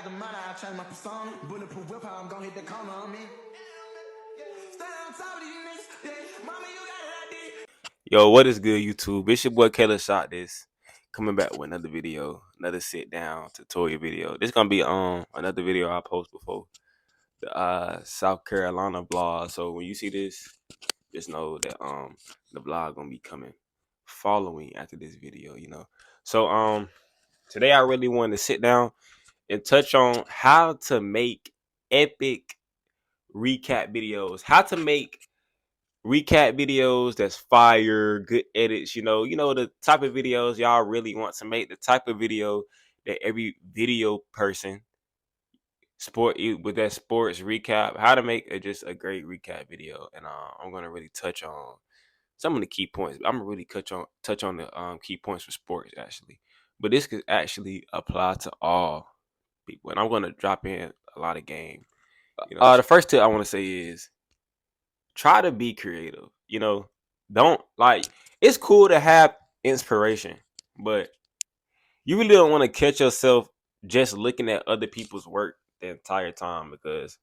got the money, I change my persona. Bulletproof whip, I'm gon' hit the corner on me. Stay on top of these niggas, yeah. Mama, you got it like this. Yo, what is good, YouTube? It's your boy Kayla Shot This, coming back with another video, another sit down tutorial video. This gonna be another video I post before the South Carolina vlog. So when you see this, just know that the vlog gonna be coming following after this video, you know. So today I really wanted to sit down and touch on how to make epic recap videos, how to make recap videos that's fire, good edits, you know the type of videos y'all really want to make, the type of video that every video person with that sports recap, how to make just a great recap video. And I'm gonna really touch on some of the key points. I'm gonna really touch on the key points for sports actually, but this could actually apply to all people, and I'm gonna drop in a lot of game. The first tip I want to say is try to be creative. Don't it's cool to have inspiration, but you really don't want to catch yourself just looking at other people's work the entire time, because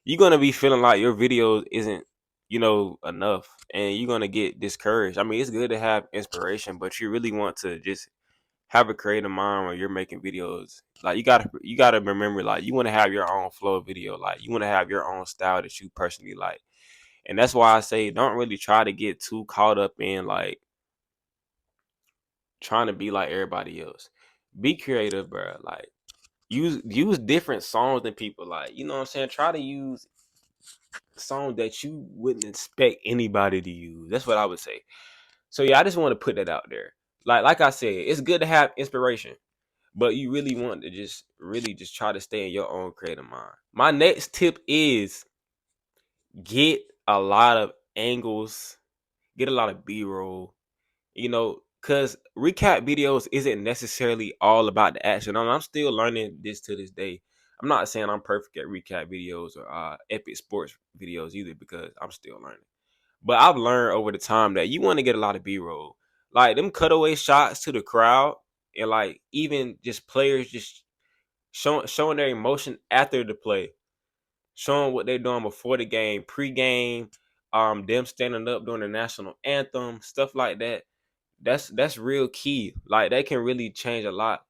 you're gonna be feeling like your video isn't, enough, and you're gonna get discouraged. I mean, it's good to have inspiration, but you really want to just have a creative mind when you're making videos. Like you gotta remember, like, you want to have your own flow of video, like you want to have your own style that you personally like. And that's why I say don't really try to get too caught up in like trying to be like everybody else. Be creative, bro. Like use different songs than people like. You know what I'm saying? Try to use songs that you wouldn't expect anybody to use. That's what I would say. So yeah, I just want to put that out there. Like I said, it's good to have inspiration, but you really want to just try to stay in your own creative mind. My next tip is get a lot of angles, get a lot of B-roll, because recap videos isn't necessarily all about the action. I'm still learning this to this day. I'm not saying I'm perfect at recap videos or epic sports videos either, because I'm still learning. But I've learned over the time that you want to get a lot of B-roll, like them cutaway shots to the crowd, and like even just players just showing their emotion after the play, showing what they're doing before the game, pre-game, them standing up during the national anthem, stuff like that. That's real key. Like that can really change a lot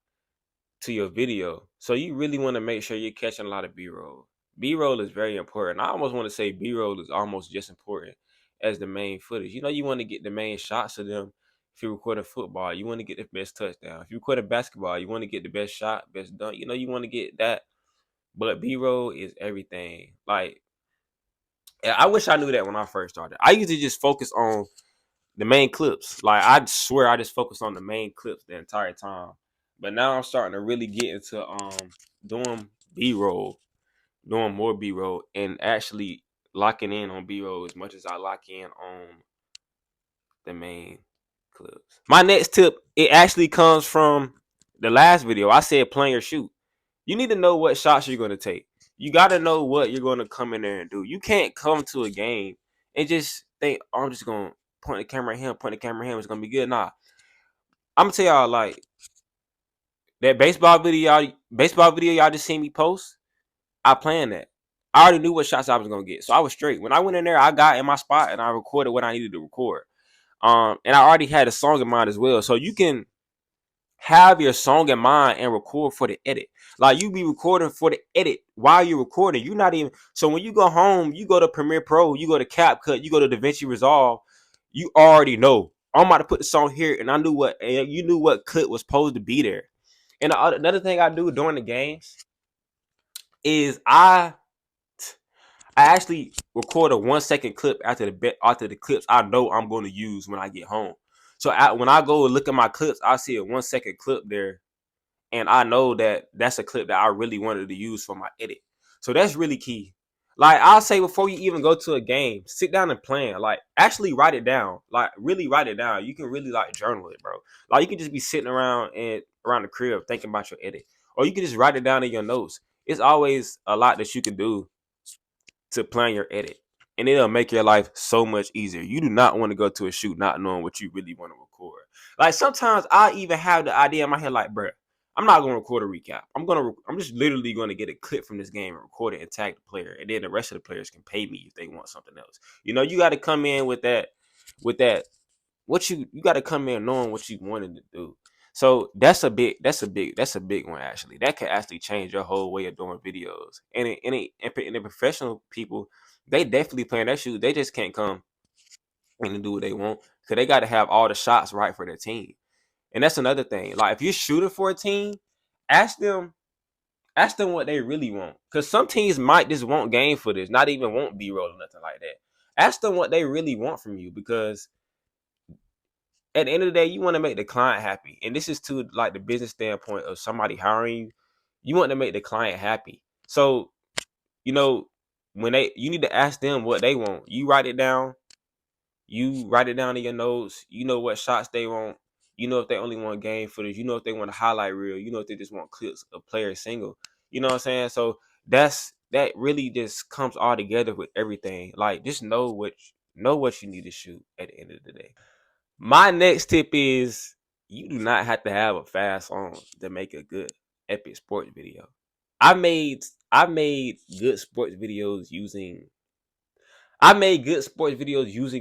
to your video. So you really want to make sure you're catching a lot of B-roll. B-roll is very important. I almost want to say B-roll is almost just important as the main footage. You want to get the main shots of them. If you record a football, you want to get the best touchdown. If you record a basketball, you want to get the best shot, best dunk. You want to get that. But B-roll is everything. Like, I wish I knew that when I first started. I used to just focus on the main clips. Like, I swear I just focused on the main clips the entire time. But now I'm starting to really get into doing B-roll, doing more B-roll, and actually locking in on B-roll as much as I lock in on the main clips. My next tip, it actually comes from the last video. I said plan your shoot. You need to know what shots you're going to take. You got to know what you're going to come in there and do. You can't come to a game and just think, oh, I'm just going to point the camera at him, it's going to be good. Nah. I'm going to tell y'all, like, that baseball video y'all just seen me post, I planned that. I already knew what shots I was going to get. So I was straight. When I went in there, I got in my spot and I recorded what I needed to record. And I already had a song in mind as well. So you can have your song in mind and record for the edit. Like, you be recording for the edit while you're recording. You're not even, so when you go home, you go to Premiere Pro, you go to CapCut, you go to DaVinci Resolve, you already know I'm about to put the song here, and you knew what clip was supposed to be there. And another thing I do during the games is I actually record a 1 second clip after the clips I know I'm going to use when I get home. So when I go look at my clips, I see a 1 second clip there, and I know that that's a clip that I really wanted to use for my edit. So that's really key. Like, I'll say, before you even go to a game, sit down and plan. Like, actually write it down. Like, really write it down. You can really, like, journal it, bro. Like, you can just be sitting around the crib thinking about your edit, or you can just write it down in your notes. It's always a lot that you can do to plan your edit, and it'll make your life so much easier. You do not want to go to a shoot not knowing what you really want to record. Like, sometimes I even have the idea in my head, like, bruh, I'm not gonna record a recap. I'm just literally gonna get a clip from this game and record it and tag the player, and then the rest of the players can pay me if they want something else. You got to come in with that. What you got to come in knowing what you wanted to do. So that's a big one actually. That could actually change your whole way of doing videos. And the professional people, they definitely playing that shoe. They just can't come and do what they want because they got to have all the shots right for their team. And that's another thing. Like if you're shooting for a team, ask them what they really want. Because some teams might just want game footage, not even want B-roll or nothing like that. Ask them what they really want from you, because at the end of the day, you want to make the client happy. And this is to like the business standpoint of somebody hiring you. You want to make the client happy. So, you know, you need to ask them what they want. You write it down. You write it down in your notes. You know what shots they want. You know if they only want game footage. You know if they want a highlight reel. You know if they just want clips of player single. You know what I'm saying? So that really just comes all together with everything. Like just know what you need to shoot at the end of the day. My next tip is you do not have to have a fast song to make a good epic sports video. I made good sports videos using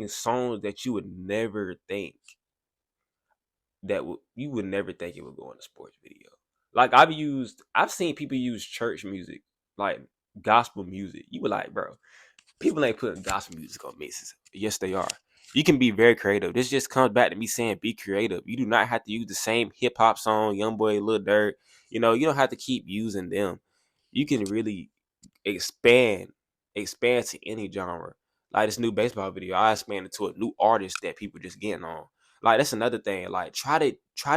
songs that you would never think you would never think it would go in a sports video. Like I've seen people use church music, like gospel music. You were like, bro, people ain't putting gospel music on mixes. Yes, they are. You can be very creative. This just comes back to me saying be creative. You do not have to use the same hip hop song, YoungBoy, Lil Durk. You don't have to keep using them. You can really expand to any genre. Like this new baseball video, I expanded to a new artist that people just getting on. Like that's another thing. Like try to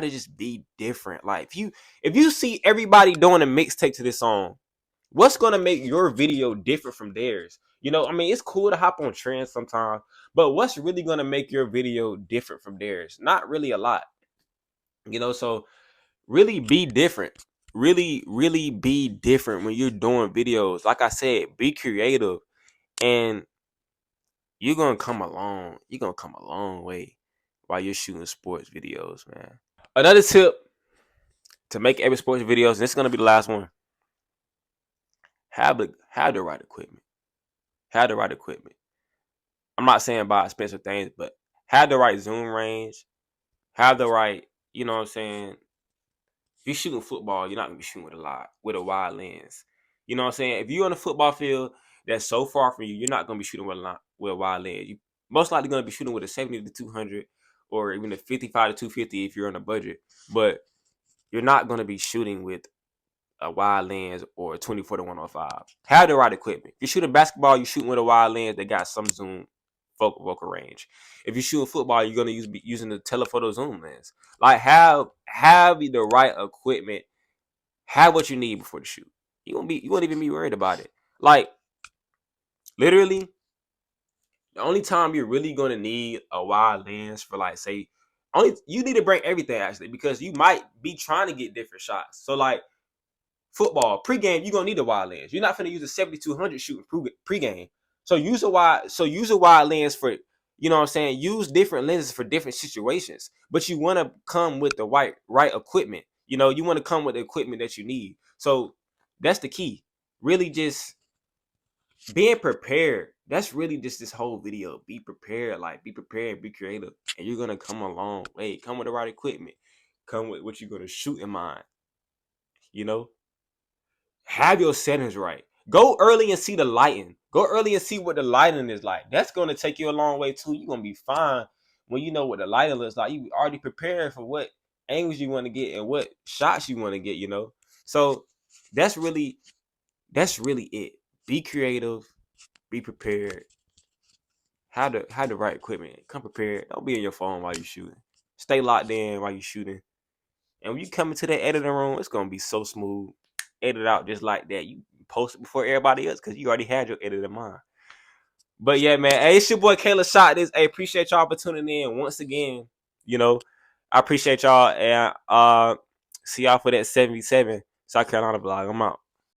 just be different. Like if you see everybody doing a mixtape to this song, what's gonna make your video different from theirs? I mean, it's cool to hop on trends sometimes, but what's really gonna make your video different from theirs? Not really a lot. So really be different. Really, really be different when you're doing videos. Like I said, be creative, and you're gonna come along. You're gonna come a long way while you're shooting sports videos, man. Another tip to make every sports videos, and this is gonna be the last one. Have the right equipment. Have the right equipment. I'm not saying buy expensive things, but have the right zoom range. Have the right, you know what I'm saying? If you're shooting football, you're not gonna be shooting with a wide lens. You know what I'm saying? If you're on a football field that's so far from you, you're not gonna be shooting with a wide lens. You most likely gonna be shooting with a 70 to 200 or even a 55 to 250 if you're on a budget. But you're not gonna be shooting with a wide lens or a 24 to 105. Have the right equipment. If you're shooting basketball, you're shooting with a wide lens that got some zoom focal range. If you're shooting football, you're gonna be using the telephoto zoom lens. Like have the right equipment. Have what you need before the shoot. You won't even be worried about it. Like literally, the only time you're really gonna need a wide lens for like say you need to bring everything actually because you might be trying to get different shots. So like football pregame, you're gonna need a wide lens. You're not gonna use a 7200 shooting pregame. So use a wide lens for what I'm saying. Use different lenses for different situations, but you want to come with the right equipment. You want to come with the equipment that you need. So that's the key. Really, just being prepared. That's really just this whole video. Be prepared, be prepared, be creative, and you're gonna come a long way. Come with the right equipment. Come with what you're gonna shoot in mind. Have your settings right. Go early and see the lighting. Go early and see what the lighting is like. That's going to take you a long way too. You're going to be fine when you know what the lighting looks like. You already prepared for what angles you want to get and what shots you want to get, So that's really it. Be creative, be prepared. Have the right equipment. Come prepared. Don't be on your phone while you're shooting. Stay locked in while you're shooting. And when you come into that editing room, it's gonna be so smooth. Edit out just like that. You post it before everybody else because you already had your edit in mind. But yeah, man. Hey, it's your boy Kayla Shot This. Hey, appreciate y'all for tuning in once again. I appreciate y'all and see y'all for that 77 South Carolina vlog. I'm out.